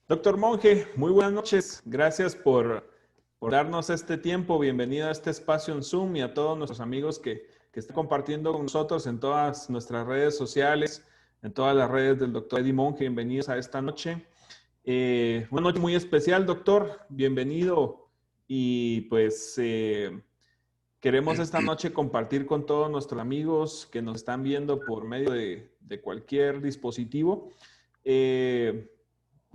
Doctor Monge, muy buenas noches. Gracias por darnos este tiempo. Bienvenido a este espacio en Zoom y a todos nuestros amigos que están compartiendo con nosotros en todas nuestras redes sociales, en todas las redes del doctor Eddie Monge. Bienvenidos a esta noche. Una noche muy especial, doctor. Bienvenido. Y pues queremos esta noche compartir con todos nuestros amigos que nos están viendo por medio de cualquier dispositivo.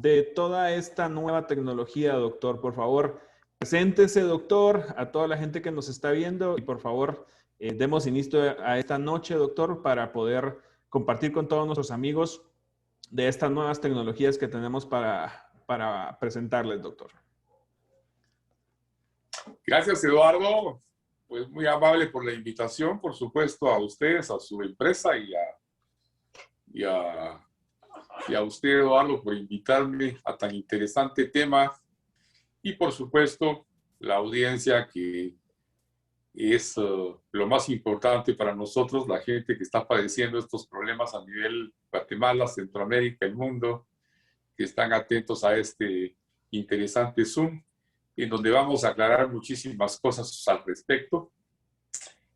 De toda esta nueva tecnología, doctor. Por favor, preséntese, doctor, a toda la gente que nos está viendo y por favor, demos inicio a esta noche, doctor, para poder compartir con todos nuestros amigos de estas nuevas tecnologías que tenemos para presentarles, doctor. Gracias, Eduardo. Pues muy amable por la invitación, por supuesto, a ustedes, a su empresa y a usted, Eduardo, por invitarme a tan interesante tema. Y, por supuesto, la audiencia que es lo más importante para nosotros, la gente que está padeciendo estos problemas a nivel Guatemala, Centroamérica, el mundo, que están atentos a este interesante Zoom, en donde vamos a aclarar muchísimas cosas al respecto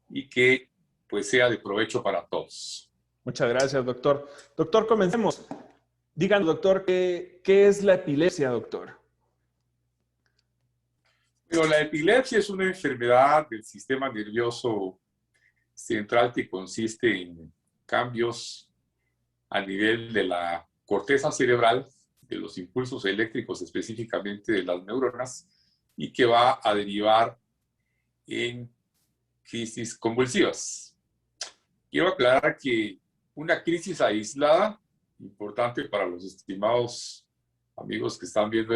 y que pues sea de provecho para todos. Muchas gracias, doctor. Doctor, comencemos. Díganos, doctor, ¿qué es la epilepsia, doctor? Pero la epilepsia es una enfermedad del sistema nervioso central que consiste en cambios a nivel de la corteza cerebral, de los impulsos eléctricos específicamente de las neuronas, y que va a derivar en crisis convulsivas. Quiero aclarar que una crisis aislada, importante para los estimados amigos que están viendo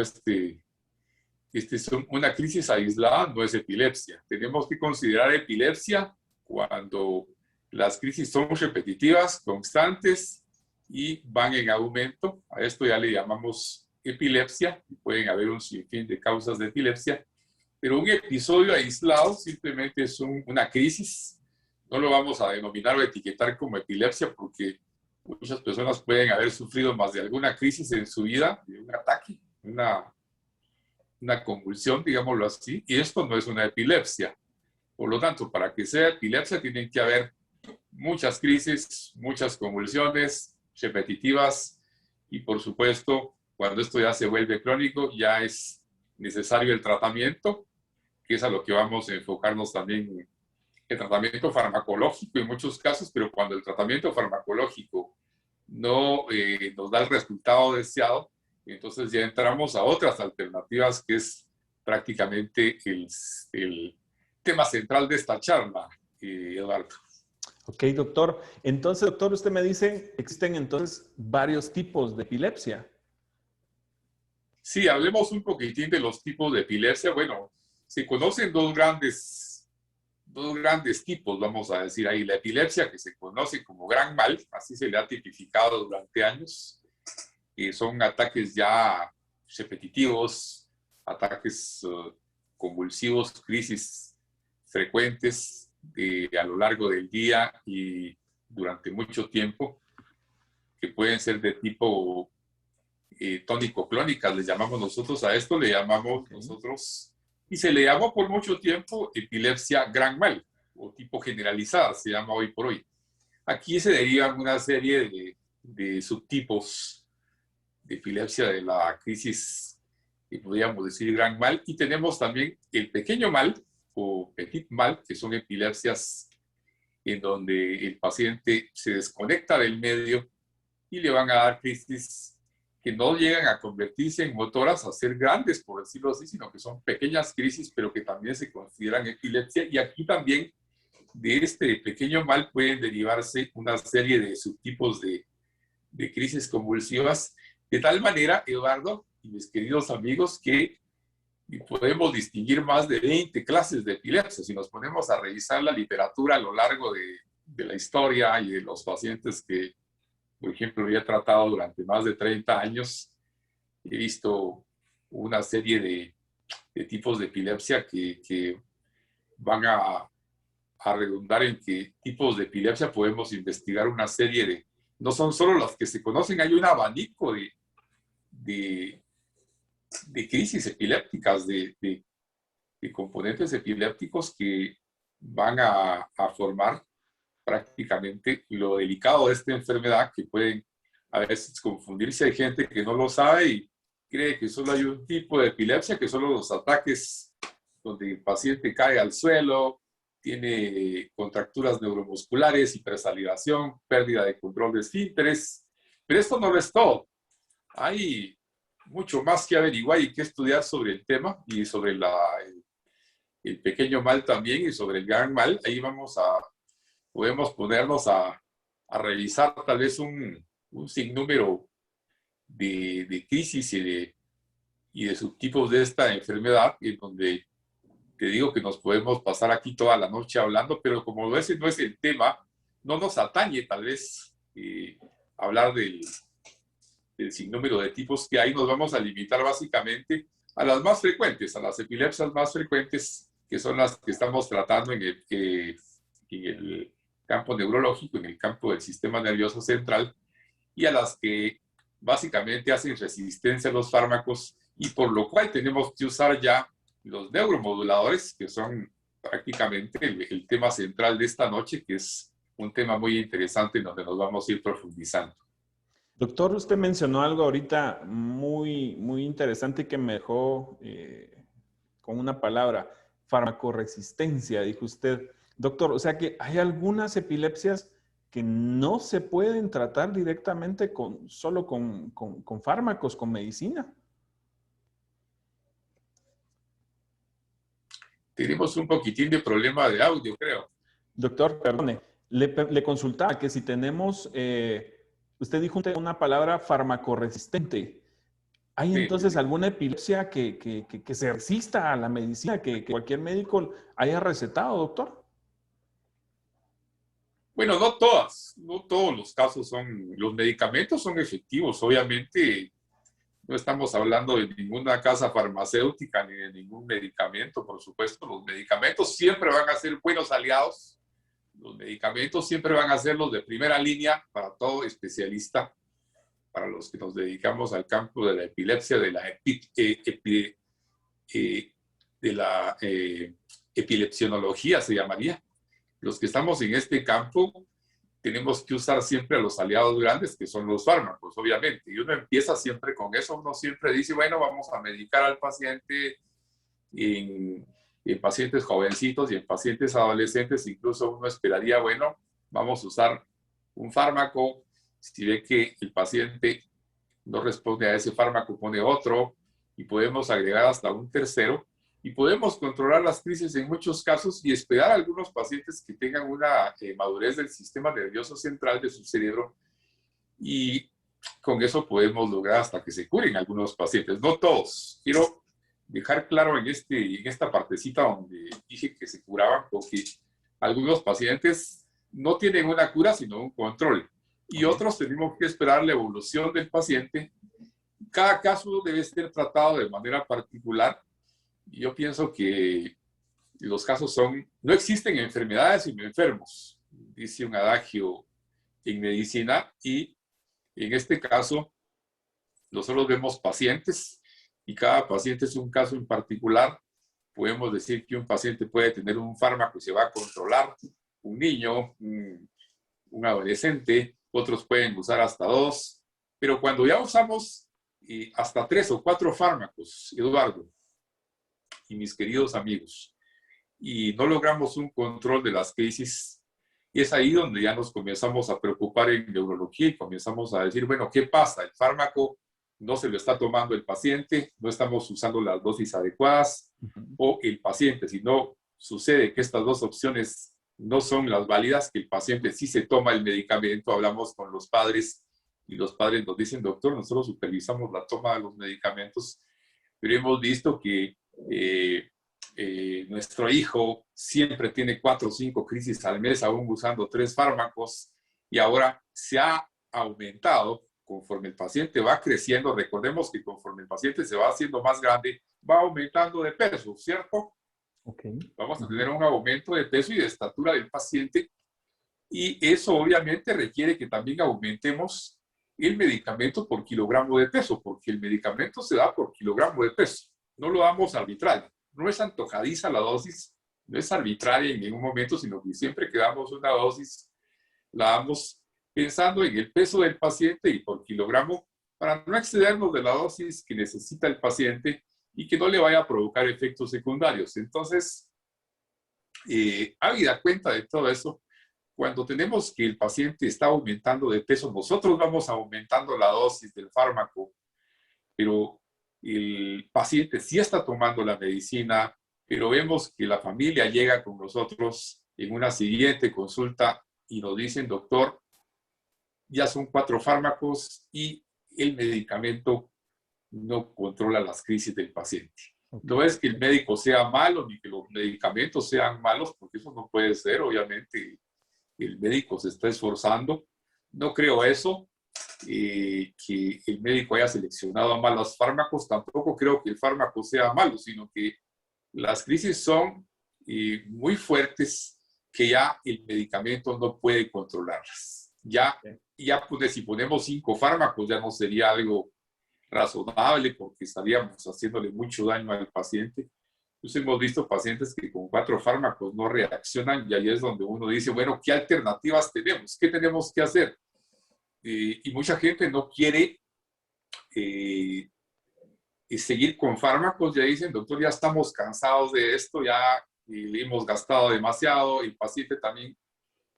una crisis aislada no es epilepsia. Tenemos que considerar epilepsia cuando las crisis son repetitivas, constantes y van en aumento. A esto ya le llamamos epilepsia. Pueden haber un sinfín de causas de epilepsia, pero un episodio aislado simplemente es una crisis. No lo vamos a denominar o etiquetar como epilepsia porque muchas personas pueden haber sufrido más de alguna crisis en su vida, de un ataque, una convulsión, digámoslo así, y esto no es una epilepsia. Por lo tanto, para que sea epilepsia tienen que haber muchas crisis, muchas convulsiones repetitivas y, por supuesto, cuando esto ya se vuelve crónico, ya es necesario el tratamiento, que es a lo que vamos a enfocarnos también, el tratamiento farmacológico en muchos casos, pero cuando el tratamiento farmacológico no nos da el resultado deseado, entonces ya entramos a otras alternativas, que es prácticamente el tema central de esta charla, Eduardo. Ok, doctor. Entonces, doctor, usted me dice, existen entonces varios tipos de epilepsia. Sí, hablemos un poquitín de los tipos de epilepsia. Bueno, se conocen dos grandes tipos, vamos a decir ahí. La epilepsia, que se conoce como gran mal, así se le ha tipificado durante años, que son ataques ya repetitivos, ataques convulsivos, crisis frecuentes a lo largo del día y durante mucho tiempo, que pueden ser de tipo tónico-clónicas, le llamamos nosotros a esto, le llamamos nosotros, y se le llamó por mucho tiempo epilepsia gran mal, o tipo generalizada, se llama hoy por hoy. Aquí se derivan una serie de subtipos de epilepsia de la crisis, que podríamos decir gran mal, y tenemos también el pequeño mal o petit mal, que son epilepsias en donde el paciente se desconecta del medio y le van a dar crisis que no llegan a convertirse en motoras, a ser grandes, por decirlo así, sino que son pequeñas crisis, pero que también se consideran epilepsia. Y aquí también de este pequeño mal pueden derivarse una serie de subtipos de crisis convulsivas, de tal manera, Eduardo y mis queridos amigos, que podemos distinguir más de 20 clases de epilepsia. Si nos ponemos a revisar la literatura a lo largo de la historia y de los pacientes que, por ejemplo, yo he tratado durante más de 30 años, he visto una serie de tipos de epilepsia que van a redundar en qué tipos de epilepsia podemos investigar una serie no son solo las que se conocen, hay un abanico de de crisis epilépticas, de componentes epilépticos que van a formar prácticamente lo delicado de esta enfermedad, que pueden a veces confundirse. Hay gente que no lo sabe y cree que solo hay un tipo de epilepsia, que solo los ataques donde el paciente cae al suelo, tiene contracturas neuromusculares, hipersalivación, pérdida de control de esfínteres. Pero esto no lo es todo. Hay mucho más que averiguar y que estudiar sobre el tema y sobre el pequeño mal también y sobre el gran mal. Ahí podemos ponernos a revisar tal vez un sinnúmero de crisis y de subtipos de esta enfermedad, en donde te digo que nos podemos pasar aquí toda la noche hablando, pero como ese no es el tema, no nos atañe tal vez hablar del sinnúmero de tipos que hay. Nos vamos a limitar básicamente a las más frecuentes, a las epilepsias más frecuentes, que son las que estamos tratando en el campo neurológico, en el campo del sistema nervioso central, y a las que básicamente hacen resistencia a los fármacos, y por lo cual tenemos que usar ya los neuromoduladores, que son prácticamente el tema central de esta noche, que es un tema muy interesante en donde nos vamos a ir profundizando. Doctor, usted mencionó algo ahorita muy interesante que me dejó con una palabra, farmacoresistencia, dijo usted. Doctor, o sea que hay algunas epilepsias que no se pueden tratar directamente solo con fármacos, con medicina. Tenemos un poquitín de problema de audio, creo. Doctor, perdone, le consultaba que si tenemos, usted dijo una palabra farmacoresistente. ¿Hay entonces alguna epilepsia que se resista a la medicina, que cualquier médico haya recetado, doctor? Bueno, no todas, no todos los casos los medicamentos son efectivos. Obviamente no estamos hablando de ninguna casa farmacéutica ni de ningún medicamento, por supuesto. Los medicamentos siempre van a ser buenos aliados. Los medicamentos siempre van a ser los de primera línea para todo especialista, para los que nos dedicamos al campo de la epilepsia, de la epilepsionología se llamaría. Los que estamos en este campo tenemos que usar siempre a los aliados grandes, que son los fármacos, obviamente. Y uno empieza siempre con eso. Uno siempre dice, bueno, vamos a medicar al paciente en pacientes jovencitos y en pacientes adolescentes. Incluso uno esperaría, bueno, vamos a usar un fármaco. Si ve que el paciente no responde a ese fármaco, pone otro, y podemos agregar hasta un tercero, y podemos controlar las crisis en muchos casos y esperar a algunos pacientes que tengan una madurez del sistema nervioso central de su cerebro, y con eso podemos lograr hasta que se curen algunos pacientes, no todos. Quiero dejar claro en esta partecita donde dije que se curaban, porque algunos pacientes no tienen una cura, sino un control. Y otros tenemos que esperar la evolución del paciente. Cada caso debe ser tratado de manera particular. Y yo pienso que los casos no existen enfermedades sino enfermos, dice un adagio en medicina, y en este caso nosotros vemos pacientes y cada paciente es un caso en particular. Podemos decir que un paciente puede tener un fármaco y se va a controlar, un niño, un adolescente, otros pueden usar hasta 2, pero cuando ya usamos hasta 3 o 4 fármacos, Eduardo y mis queridos amigos, y no logramos un control de las crisis, y es ahí donde ya nos comenzamos a preocupar en neurología y comenzamos a decir, bueno, ¿qué pasa? El fármaco no se lo está tomando el paciente, no estamos usando las dosis adecuadas, o el paciente, si no sucede que estas dos opciones no son las válidas, que el paciente sí se toma el medicamento, hablamos con los padres y los padres nos dicen, doctor, nosotros supervisamos la toma de los medicamentos, pero hemos visto que nuestro hijo siempre tiene 4 o 5 crisis al mes, aún usando 3 fármacos, y ahora se ha aumentado conforme el paciente va creciendo. Recordemos que conforme el paciente se va haciendo más grande, va aumentando de peso, ¿cierto? Okay. Vamos a tener un aumento de peso y de estatura del paciente, y eso obviamente requiere que también aumentemos el medicamento por kilogramo de peso, porque el medicamento se da por kilogramo de peso. No lo damos arbitrario. No es antojadiza la dosis, no es arbitraria en ningún momento, sino que siempre que damos una dosis, la damos pensando en el peso del paciente y por kilogramo, para no excedernos de la dosis que necesita el paciente y que no le vaya a provocar efectos secundarios. Entonces, habida cuenta de todo eso, cuando tenemos que el paciente está aumentando de peso, nosotros vamos aumentando la dosis del fármaco, pero el paciente sí está tomando la medicina, pero vemos que la familia llega con nosotros en una siguiente consulta y nos dicen, doctor, ya son 4 fármacos y el medicamento no controla las crisis del paciente. No es que el médico sea malo ni que los medicamentos sean malos, porque eso no puede ser, obviamente el médico se está esforzando. No creo eso, que el médico haya seleccionado mal los fármacos, tampoco creo que el fármaco sea malo, sino que las crisis son muy fuertes que ya el medicamento no puede controlarlas. Ya pues, si ponemos 5 fármacos ya no sería algo razonable porque estaríamos haciéndole mucho daño al paciente. Entonces hemos visto pacientes que con 4 fármacos no reaccionan y ahí es donde uno dice, bueno, ¿qué alternativas tenemos? ¿Qué tenemos que hacer? Y mucha gente no quiere seguir con fármacos, ya dicen, doctor, ya estamos cansados de esto, ya le hemos gastado demasiado. El paciente también,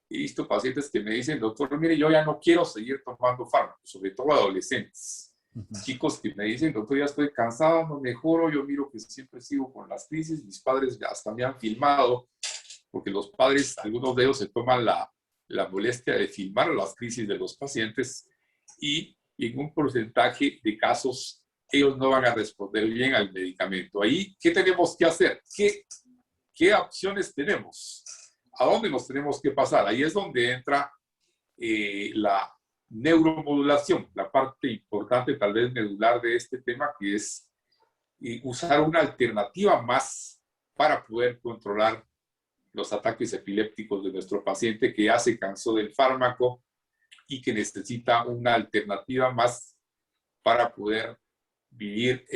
he visto pacientes que me dicen, doctor, mire, yo ya no quiero seguir tomando fármacos, sobre todo adolescentes. Chicos que me dicen, doctor, ya estoy cansado, no mejoro, yo miro que siempre sigo con las crisis, mis padres ya hasta me han filmado, porque los padres, algunos de ellos se toman la molestia de filmar las crisis de los pacientes y en un porcentaje de casos ellos no van a responder bien al medicamento. Ahí, ¿qué tenemos que hacer? ¿Qué opciones tenemos? ¿A dónde nos tenemos que pasar? Ahí es donde entra la neuromodulación, la parte importante tal vez medular de este tema, que es usar una alternativa más para poder controlar los ataques epilépticos de nuestro paciente que ya se cansó del fármaco y que necesita una alternativa más para poder vivir,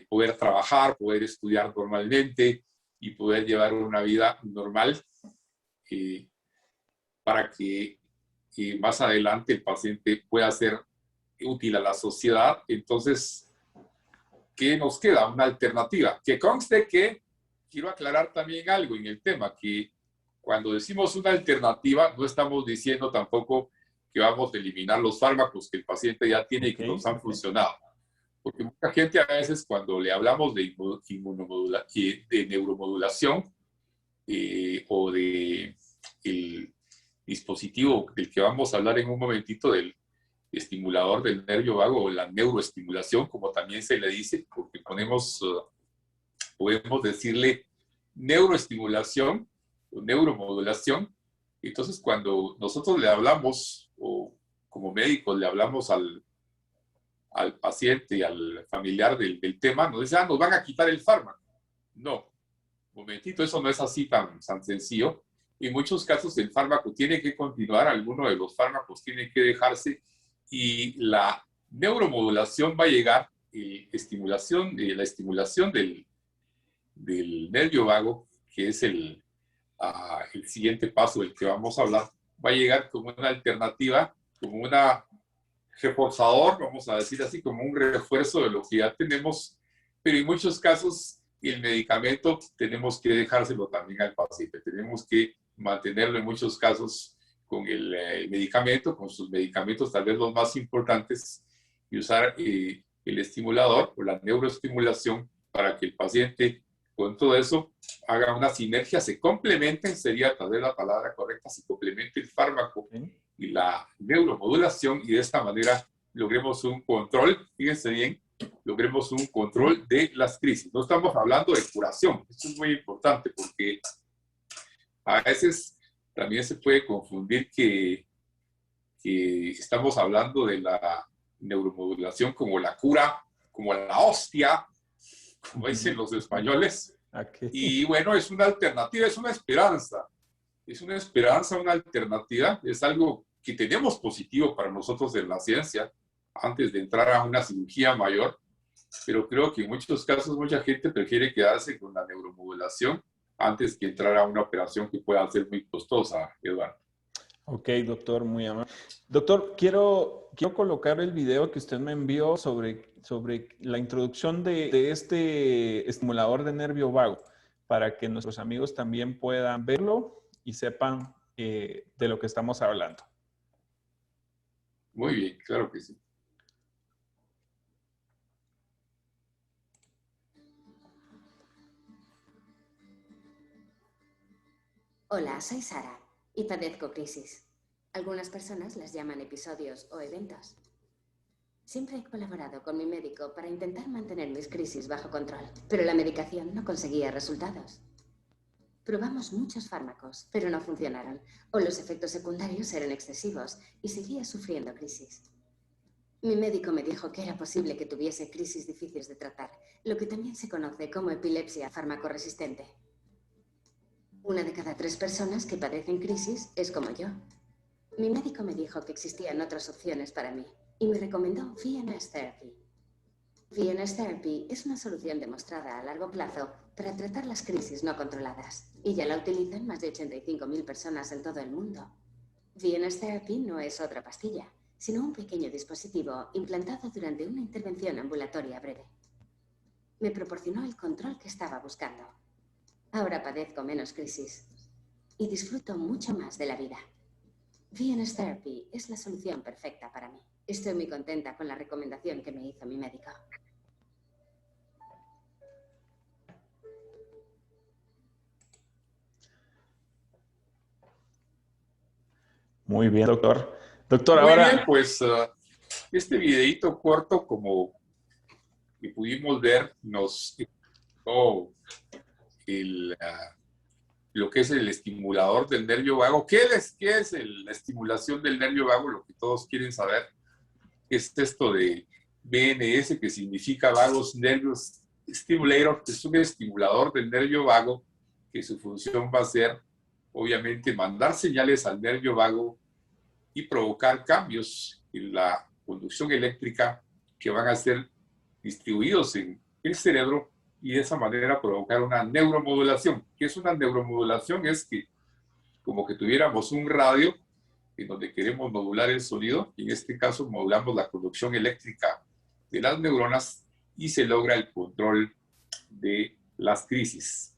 poder trabajar, poder estudiar normalmente y poder llevar una vida normal para que más adelante el paciente pueda ser útil a la sociedad. Entonces, ¿qué nos queda? Una alternativa. Que conste que quiero aclarar también algo en el tema, que cuando decimos una alternativa, no estamos diciendo tampoco que vamos a eliminar los fármacos que el paciente ya tiene y que nos han funcionado. Porque mucha gente a veces cuando le hablamos de neuromodulación o de el dispositivo del que vamos a hablar en un momentito, del estimulador del nervio vago o la neuroestimulación, como también se le dice, porque podemos decirle neuroestimulación o neuromodulación. Entonces, cuando nosotros le hablamos, o como médicos le hablamos al paciente y al familiar del tema, nos dice, nos van a quitar el fármaco. No, un momentito, eso no es así tan sencillo. En muchos casos el fármaco tiene que continuar, alguno de los fármacos tiene que dejarse y la neuromodulación va a llegar, la estimulación del nervio vago, que es el siguiente paso del que vamos a hablar, va a llegar como una alternativa, como un reforzador, vamos a decir así, como un refuerzo de lo que ya tenemos, pero en muchos casos el medicamento tenemos que dejárselo también al paciente, tenemos que mantenerlo en muchos casos con el medicamento, con sus medicamentos tal vez los más importantes, y usar el estimulador o la neuroestimulación para que el paciente con todo eso haga una sinergia, se complementen, sería tal vez la palabra correcta, se complemente el fármaco y la neuromodulación, y de esta manera logremos un control, fíjense bien, logremos un control de las crisis. No estamos hablando de curación, esto es muy importante porque a veces también se puede confundir que estamos hablando de la neuromodulación como la cura, como la hostia, como dicen los españoles. Okay. Y bueno, es una alternativa, es una esperanza, una alternativa, es algo que tenemos positivo para nosotros en la ciencia, antes de entrar a una cirugía mayor, pero creo que en muchos casos mucha gente prefiere quedarse con la neuromodulación antes que entrar a una operación que pueda ser muy costosa, Eduardo. Ok, doctor, muy amable. Doctor, quiero colocar el video que usted me envió sobre la introducción de este estimulador de nervio vago, para que nuestros amigos también puedan verlo y sepan de lo que estamos hablando. Muy bien, claro que sí. Hola, soy Sara y padezco crisis. Algunas personas las llaman episodios o eventos. Siempre he colaborado con mi médico para intentar mantener mis crisis bajo control, pero la medicación no conseguía resultados. Probamos muchos fármacos, pero no funcionaron, o los efectos secundarios eran excesivos y seguía sufriendo crisis. Mi médico me dijo que era posible que tuviese crisis difíciles de tratar, lo que también se conoce como epilepsia farmacoresistente. 1 de cada 3 personas que padecen crisis es como yo. Mi médico me dijo que existían otras opciones para mí y me recomendó VNS Therapy. VNS Therapy es una solución demostrada a largo plazo para tratar las crisis no controladas y ya la utilizan más de 85.000 personas en todo el mundo. VNS Therapy no es otra pastilla, sino un pequeño dispositivo implantado durante una intervención ambulatoria breve. Me proporcionó el control que estaba buscando. Ahora padezco menos crisis y disfruto mucho más de la vida. VNS Therapy es la solución perfecta para mí. Estoy muy contenta con la recomendación que me hizo mi médico. Muy bien, doctor. Doctor, Muy ahora... bien, pues este videito corto, como que pudimos ver, nos explicó lo que es el estimulador del nervio vago. ¿Qué es la estimulación del nervio vago? Lo que todos quieren saber. Es esto de VNS, que significa Vagus Nervous Stimulator, que es un estimulador del nervio vago, que su función va a ser, obviamente, mandar señales al nervio vago y provocar cambios en la conducción eléctrica que van a ser distribuidos en el cerebro y de esa manera provocar una neuromodulación. ¿Qué es una neuromodulación? Es que como que tuviéramos un radio en donde queremos modular el sonido, y en este caso modulamos la conducción eléctrica de las neuronas y se logra el control de las crisis.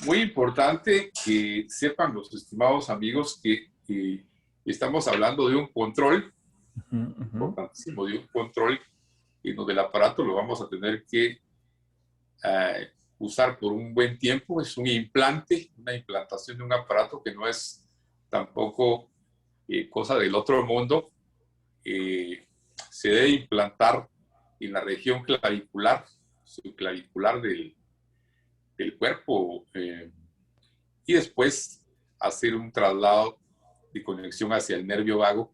Muy importante que sepan los estimados amigos que estamos hablando de un control, importantísimo, de un control en donde el aparato lo vamos a tener que usar por un buen tiempo. Es un implante, una implantación de un aparato que no es tampoco cosa del otro mundo. Se debe implantar en la región clavicular, subclavicular del cuerpo, y después hacer un traslado de conexión hacia el nervio vago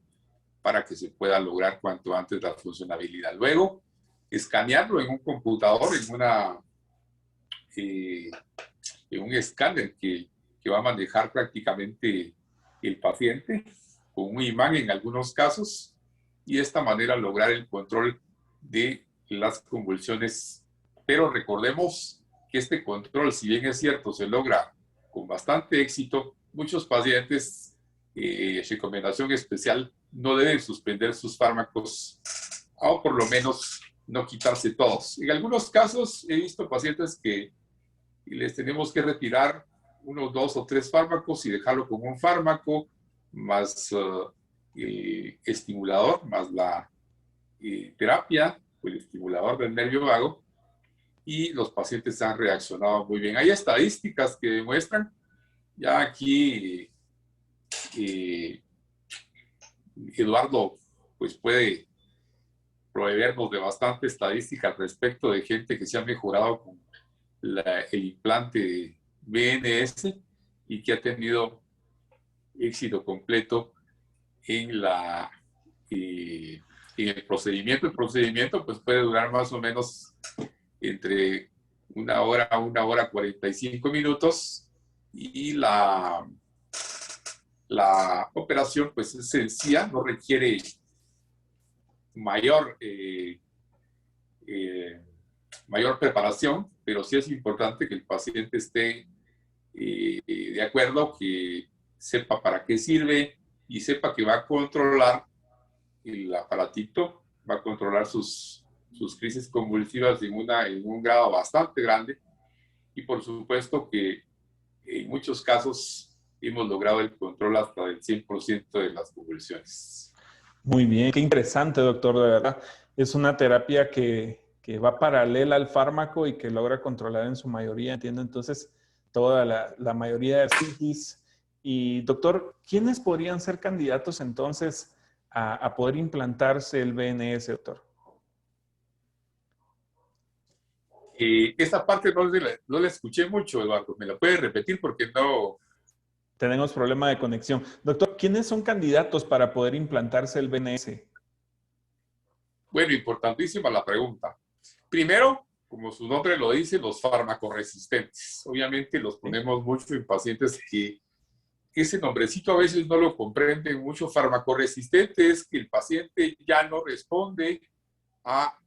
para que se pueda lograr cuanto antes la funcionabilidad. Luego, escanearlo en un computador, en un escáner que va a manejar prácticamente el paciente, con un imán en algunos casos, y de esta manera lograr el control de las convulsiones. Pero recordemos que este control, si bien es cierto, se logra con bastante éxito, muchos pacientes, recomendación especial, no deben suspender sus fármacos, o por lo menos no quitarse todos. En algunos casos he visto pacientes que les tenemos que retirar 1, 2 o 3 fármacos y dejarlo con un fármaco más estimulador, más la terapia, o el estimulador del nervio vago, y los pacientes han reaccionado muy bien. Hay estadísticas que demuestran, ya aquí Eduardo pues puede proveernos de bastante estadística al respecto de gente que se ha mejorado con el implante de VNS y que ha tenido éxito completo en el procedimiento. El procedimiento pues puede durar más o menos entre 1 hora a 1 hora 45 minutos, y la operación pues es sencilla, no requiere mayor, mayor preparación, pero sí es importante que el paciente esté de acuerdo, que sepa para qué sirve y sepa que va a controlar el aparatito, va a controlar sus crisis convulsivas en un grado bastante grande, y por supuesto que en muchos casos hemos logrado el control hasta del 100% de las convulsiones. Muy bien, qué interesante, doctor, de verdad. Es una terapia que va paralela al fármaco y que logra controlar en su mayoría, entiendo, entonces, toda la mayoría de crisis. Y, doctor, ¿quiénes podrían ser candidatos entonces a poder implantarse el VNS, doctor? Esta parte no la escuché mucho, Eduardo. ¿Me la puede repetir? Porque no... Tenemos problema de conexión. Doctor, ¿quiénes son candidatos para poder implantarse el VNS? Bueno, importantísima la pregunta. Primero, como su nombre lo dice, los farmacoresistentes. Obviamente los ponemos mucho en pacientes que ese nombrecito a veces no lo comprenden mucho. Farmacoresistente es que el paciente ya no responde a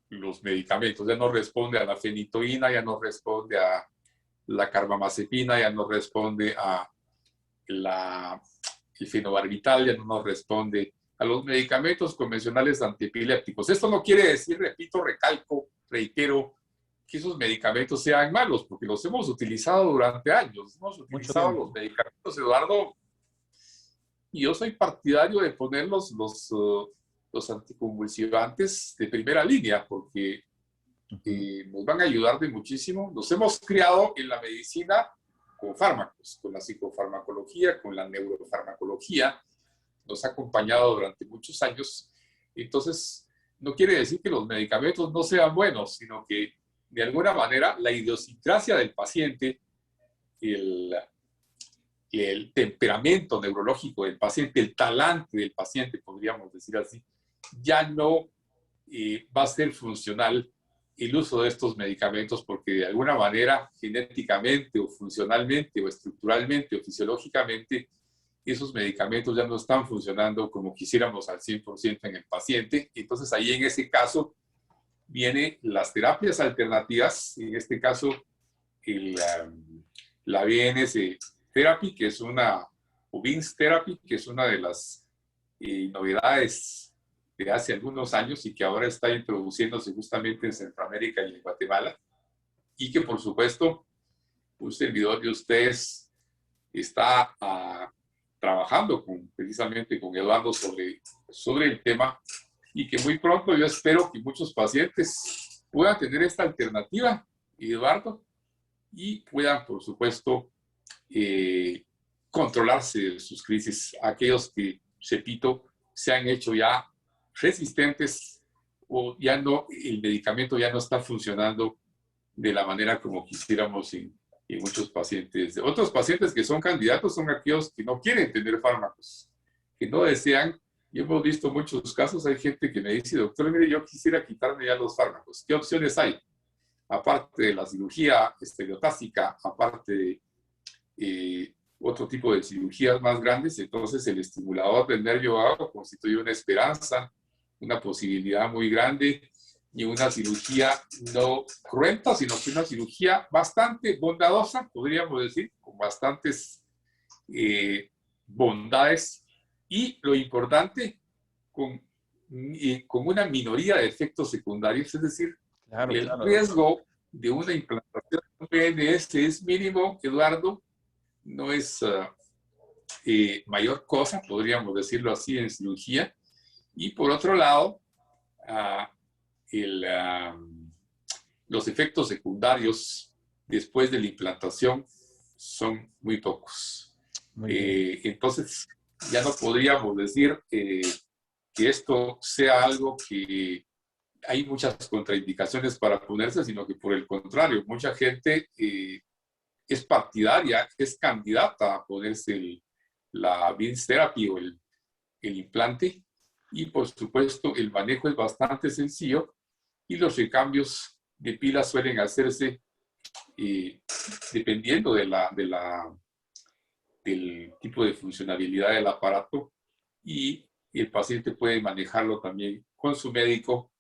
los medicamentos, ya no responde a la fenitoína, ya no responde a la carbamazepina, ya no responde a el fenobarbital, ya no nos responde a los medicamentos convencionales antiepilépticos. Esto no quiere decir, repito, recalco, reitero, que esos medicamentos sean malos, porque los hemos utilizado durante años. Hemos utilizado los medicamentos, Eduardo, y yo soy partidario de poner los anticonvulsivantes de primera línea, porque nos van a ayudar de muchísimo. Nos hemos criado en la medicina con fármacos, con la psicofarmacología, con la neurofarmacología. Nos ha acompañado durante muchos años. Entonces, no quiere decir que los medicamentos no sean buenos, sino que de alguna manera la idiosincrasia del paciente, el temperamento neurológico del paciente, el talante del paciente, podríamos decir así, ya no va a ser funcional el uso de estos medicamentos, porque de alguna manera genéticamente o funcionalmente o estructuralmente o fisiológicamente esos medicamentos ya no están funcionando como quisiéramos al 100% en el paciente. Entonces ahí en ese caso vienen las terapias alternativas, en este caso la VNS Therapy, que es o VINS Therapy, que es una de las novedades de hace algunos años y que ahora está introduciéndose justamente en Centroamérica y en Guatemala, y que por supuesto un servidor de ustedes está trabajando precisamente con Eduardo sobre el tema, y que muy pronto yo espero que muchos pacientes puedan tener esta alternativa, Eduardo, y puedan por supuesto controlarse de sus crisis, aquellos que, repito, se han hecho ya resistentes o ya no, el medicamento ya no está funcionando de la manera como quisiéramos en muchos pacientes. Otros pacientes que son candidatos son aquellos que no quieren tener fármacos, que no desean, y hemos visto muchos casos, hay gente que me dice, doctor, mire, yo quisiera quitarme ya los fármacos, ¿qué opciones hay? Aparte de la cirugía estereotáxica, aparte de otro tipo de cirugías más grandes, entonces el estimulador del nervio vago constituye una esperanza, una posibilidad muy grande, y una cirugía no cruenta, sino que una cirugía bastante bondadosa, podríamos decir, con bastantes bondades, y lo importante, con una minoría de efectos secundarios, es decir, el riesgo de una implantación de VNS es mínimo, Eduardo, no es mayor cosa, podríamos decirlo así, en cirugía. Y por otro lado, los efectos secundarios después de la implantación son muy pocos. Entonces, ya no podríamos decir que esto sea algo que hay muchas contraindicaciones para ponerse, sino que por el contrario, mucha gente es partidaria, es candidata a ponerse la VINS Therapy o el implante. Y por supuesto el manejo es bastante sencillo, y los recambios de pilas suelen hacerse dependiendo del tipo de funcionalidad del aparato, y y el paciente puede manejarlo también con su médico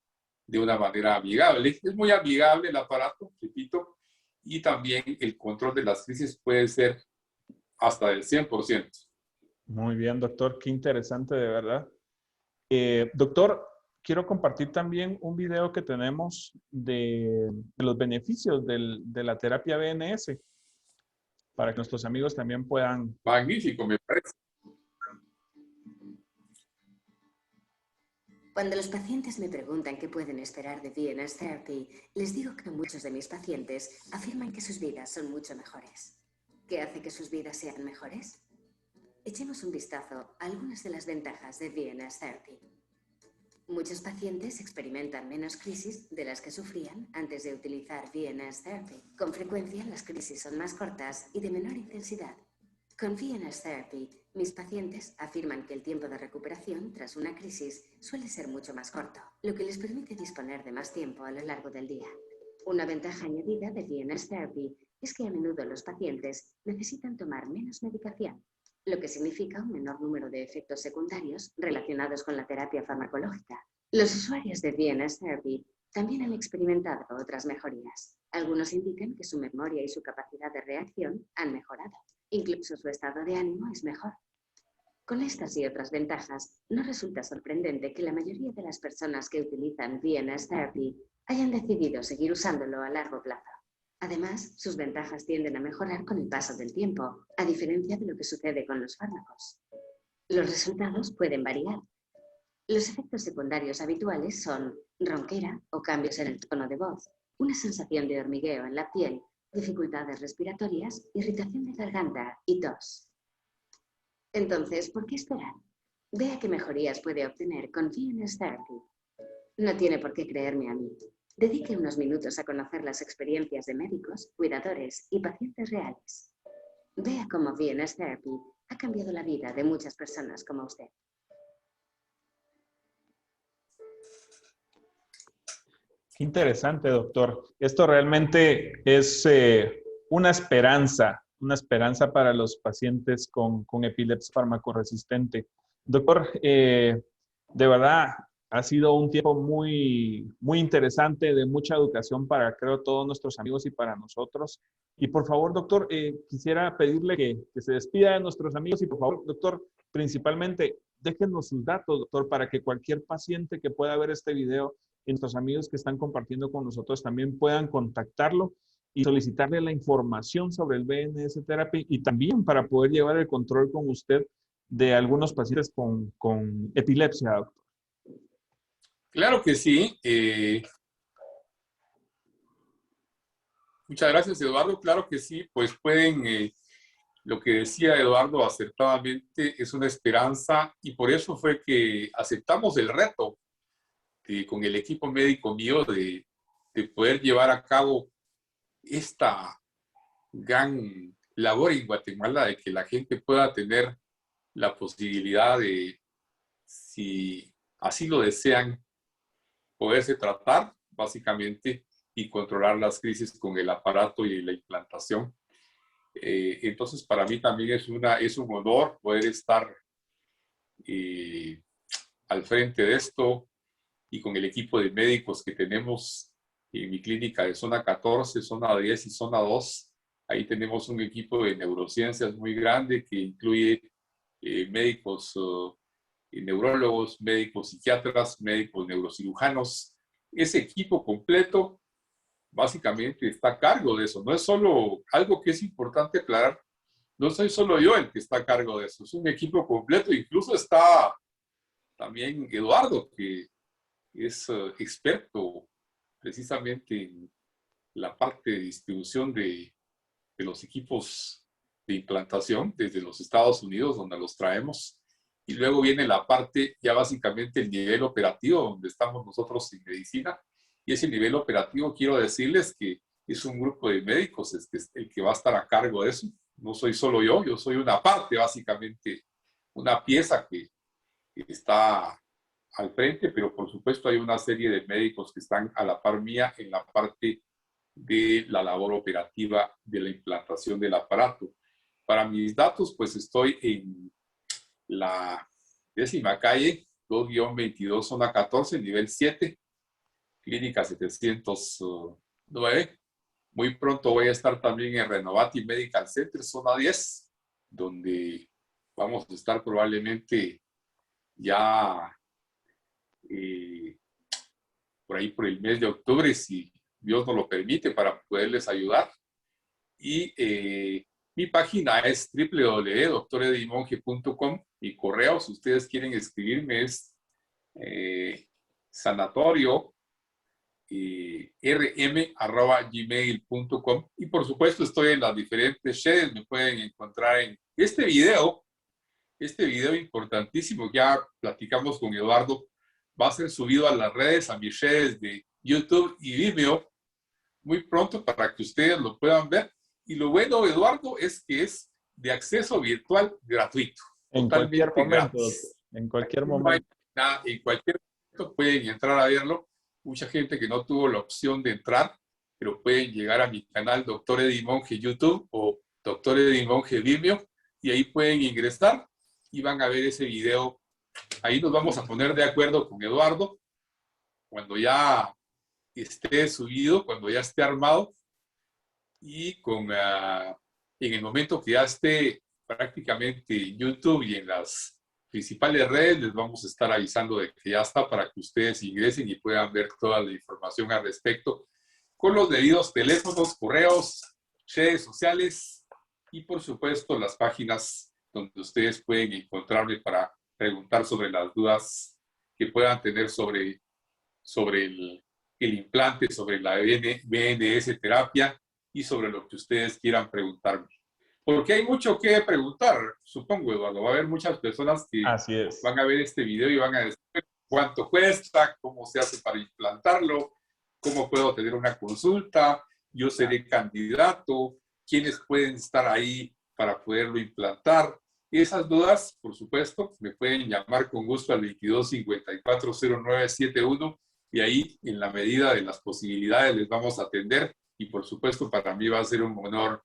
de una manera amigable. Es muy amigable el aparato, repito, y también el control de las crisis puede ser hasta del 100%. Muy bien, doctor. Qué interesante, de verdad. Doctor, quiero compartir también un video que tenemos de los beneficios de la terapia BNS para que nuestros amigos también puedan. Magnífico, me parece. Cuando los pacientes me preguntan qué pueden esperar de VNS Therapy, les digo que muchos de mis pacientes afirman que sus vidas son mucho mejores. ¿Qué hace que sus vidas sean mejores? Echemos un vistazo a algunas de las ventajas de VNS Therapy. Muchos pacientes experimentan menos crisis de las que sufrían antes de utilizar VNS Therapy. Con frecuencia, las crisis son más cortas y de menor intensidad. Con VNS Therapy, mis pacientes afirman que el tiempo de recuperación tras una crisis suele ser mucho más corto, lo que les permite disponer de más tiempo a lo largo del día. Una ventaja añadida de VNS Therapy es que a menudo los pacientes necesitan tomar menos medicación, lo que significa un menor número de efectos secundarios relacionados con la terapia farmacológica. Los usuarios de VNS Therapy también han experimentado otras mejorías. Algunos indican que su memoria y su capacidad de reacción han mejorado. Incluso su estado de ánimo es mejor. Con estas y otras ventajas, no resulta sorprendente que la mayoría de las personas que utilizan VNS Therapy hayan decidido seguir usándolo a largo plazo. Además, sus ventajas tienden a mejorar con el paso del tiempo, a diferencia de lo que sucede con los fármacos. Los resultados pueden variar. Los efectos secundarios habituales son ronquera o cambios en el tono de voz, una sensación de hormigueo en la piel, dificultades respiratorias, irritación de garganta y tos. Entonces, ¿por qué esperar? Vea qué mejorías puede obtener con VNS Therapy. No tiene por qué creerme a mí. Dedique unos minutos a conocer las experiencias de médicos, cuidadores y pacientes reales. Vea cómo VNS Therapy ha cambiado la vida de muchas personas como usted. Qué interesante, doctor. Esto realmente es una esperanza para los pacientes con epilepsia farmacoresistente. Doctor, de verdad, ha sido un tiempo muy, muy interesante, de mucha educación para, creo, todos nuestros amigos y para nosotros. Y por favor, doctor, quisiera pedirle que se despida de nuestros amigos y por favor, doctor, principalmente, déjenos sus datos, doctor, para que cualquier paciente que pueda ver este video y nuestros amigos que están compartiendo con nosotros también puedan contactarlo y solicitarle la información sobre el VNS Therapy y también para poder llevar el control con usted de algunos pacientes con epilepsia, doctor. Claro que sí. Muchas gracias, Eduardo. Claro que sí, pues pueden, lo que decía Eduardo acertadamente, es una esperanza y por eso fue que aceptamos el reto con el equipo médico mío de poder llevar a cabo esta gran labor en Guatemala de que la gente pueda tener la posibilidad de, si así lo desean, poderse tratar básicamente y controlar las crisis con el aparato y la implantación. Entonces, para mí también es un honor poder estar al frente de esto y con el equipo de médicos que tenemos en mi clínica de zona 14, zona 10 y zona 2. Ahí tenemos un equipo de neurociencias muy grande que incluye médicos neurólogos, médicos psiquiatras, médicos neurocirujanos. Ese equipo completo básicamente está a cargo de eso. No es solo algo que es importante aclarar, no soy solo yo el que está a cargo de eso, es un equipo completo. Incluso está también Eduardo, que es experto precisamente en la parte de distribución de los equipos de implantación desde los Estados Unidos, donde los traemos. Y luego viene la parte, ya básicamente el nivel operativo, donde estamos nosotros en medicina. Y ese nivel operativo, quiero decirles que es un grupo de médicos el que va a estar a cargo de eso. No soy solo yo soy una parte, básicamente, una pieza que está al frente, pero por supuesto hay una serie de médicos que están a la par mía en la parte de la labor operativa de la implantación del aparato. Para mis datos, pues estoy en 10ª calle, 2-22, zona 14, nivel 7, clínica 709. Muy pronto voy a estar también en Renovati Medical Center, zona 10, donde vamos a estar probablemente ya por ahí por el mes de octubre, si Dios nos lo permite, para poderles ayudar. Y mi página es www.dredimonge.com. Mi correo, si ustedes quieren escribirme, es sanatorio.rm@gmail.com. Y por supuesto estoy en las diferentes redes. Me pueden encontrar en este video importantísimo. Ya platicamos con Eduardo. Va a ser subido a las redes, a mis redes de YouTube y Vimeo muy pronto para que ustedes lo puedan ver. Y lo bueno, Eduardo, es que es de acceso virtual gratuito. En cualquier momento, gratis. en cualquier momento. En cualquier momento pueden entrar a verlo. Mucha gente que no tuvo la opción de entrar, pero pueden llegar a mi canal Dr. Eddie Monge YouTube o Dr. Eddie Monge Vimeo y ahí pueden ingresar y van a ver ese video. Ahí nos vamos a poner de acuerdo con Eduardo cuando ya esté subido, cuando ya esté armado y en el momento que ya esté prácticamente en YouTube y en las principales redes, les vamos a estar avisando de que ya está para que ustedes ingresen y puedan ver toda la información al respecto con los debidos teléfonos, correos, redes sociales y por supuesto las páginas donde ustedes pueden encontrarme para preguntar sobre las dudas que puedan tener sobre el implante, sobre la BNS terapia y sobre lo que ustedes quieran preguntarme. Porque hay mucho que preguntar, supongo, Eduardo. Va a haber muchas personas que van a ver este video y van a decir cuánto cuesta, cómo se hace para implantarlo, cómo puedo tener una consulta, yo seré candidato, quiénes pueden estar ahí para poderlo implantar. Esas dudas, por supuesto, me pueden llamar con gusto al 2254-0971 y ahí, en la medida de las posibilidades, les vamos a atender. Y, por supuesto, para mí va a ser un honor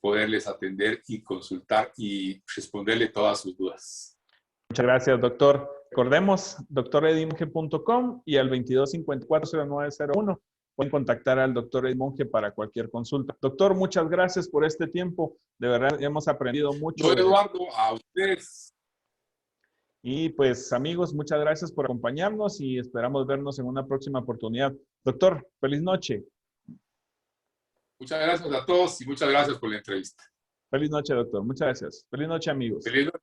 poderles atender y consultar y responderle todas sus dudas. Muchas gracias, doctor. Recordemos, dredimonge.com y al 2254-0901 pueden contactar al doctor Eddie Monge para cualquier consulta. Doctor, muchas gracias por este tiempo. De verdad, hemos aprendido mucho. Yo, Eduardo, a ustedes. Y pues, amigos, muchas gracias por acompañarnos y esperamos vernos en una próxima oportunidad. Doctor, feliz noche. Muchas gracias a todos y muchas gracias por la entrevista. Feliz noche, doctor. Muchas gracias. Feliz noche, amigos. Feliz noche.